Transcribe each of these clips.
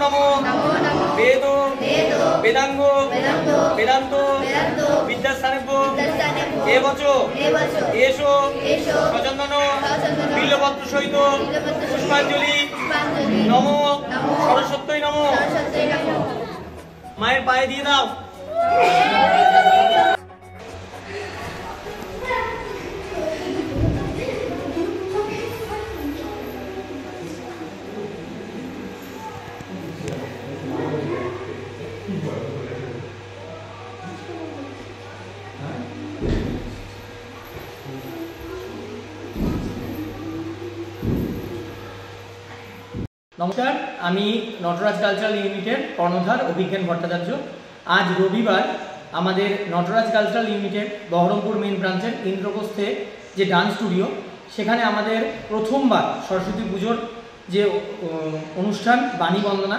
নমো বেদ বেদাঙ্গ বেদান্ত বিদ্যাস্থানেভ্য এবচ এসো সচন্দন বিল্লপত্র সহিত পুষ্পাঞ্জলি নমো সরস্বত্যই নমো। মায়ের পায়ে দিয়ে দাও। নমস্কার, আমি নটরাজ কালচারাল ইউনিটের কর্ণধার অভিজ্ঞান ভট্টাচার্য। আজ রবিবার আমাদের নটরাজ কালচারাল ইউনিটের বহরমপুর মেন ব্রাঞ্চের ইন্দ্রপ্রস্থে যে ডান্স স্টুডিও, সেখানে আমাদের প্রথমবার সরস্বতী পুজোর যে অনুষ্ঠান বাণী বন্দনা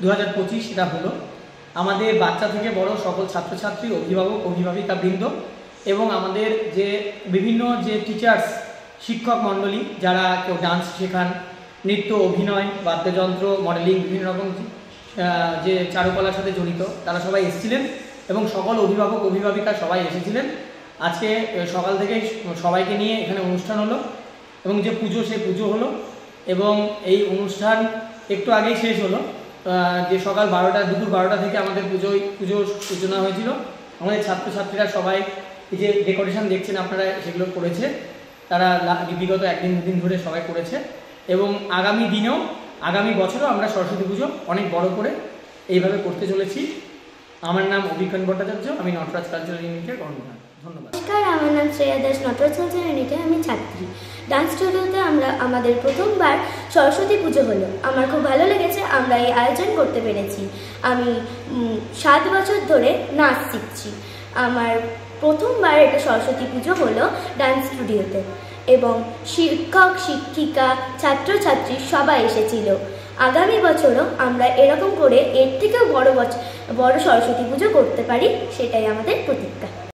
2025 সেটা হলো। আমাদের বাচ্চা থেকে বড় সকল ছাত্রছাত্রী, অভিভাবক, অভিভাবিকাবৃন্দ এবং আমাদের যে বিভিন্ন যে টিচার্স, শিক্ষক মণ্ডলী, যারা কেউ ডান্স শেখান, নৃত্য, অভিনয়, বাদ্যযন্ত্র, মডেলিং, বিভিন্ন রকম যে চারুকলার সাথে জড়িত, তারা সবাই এসেছিলেন এবং সকল অভিভাবক অভিভাবিকা সবাই এসেছিলেন। আজকে সকাল থেকে সবাইকে নিয়ে এখানে অনুষ্ঠান হলো এবং যে পুজো, সেই পুজো হলো এবং এই অনুষ্ঠান একটু আগেই শেষ হলো। যে সকাল 12টা, দুপুর 12টা থেকে আমাদের পুজোর সূচনা হয়েছিল। আমাদের ছাত্রছাত্রীরা সবাই এই যে ডেকোরেশন দেখছেন আপনারা, সেগুলো করেছে। তারা বিগত একদিন দুদিন ধরে সবাই করেছে এবং আগামী দিনেও, আগামী বছরও আমরা সরস্বতী পুজো অনেক বড় করে এইভাবে করতে চলেছি। আমার নাম অভিজ্ঞান ভট্টাচার্য, আমি নটরাজ কালচারাল ইউনিটের কর্ণধার। ধন্যবাদ। নমস্কার, আমার নাম শ্রেয়া দাস, নটরাজ কালচারাল ইউনিটে আমি ছাত্রী। ডান্স স্টুডিওতে আমাদের প্রথমবার সরস্বতী পুজো হলো। আমার খুব ভালো লেগেছে, আমরা এই আয়োজন করতে পেরেছি। আমি 7 বছর ধরে নাচ শিখছি। আমার প্রথমবার এটা সরস্বতী পুজো হলো ডান্স স্টুডিওতে এবং শিক্ষক, শিক্ষিকা, ছাত্রছাত্রী সবাই এসেছিল। আগামী বছরও আমরা এরকম করে এর থেকেও বড় সরস্বতী পুজো করতে পারি, সেটাই আমাদের প্রতিজ্ঞা।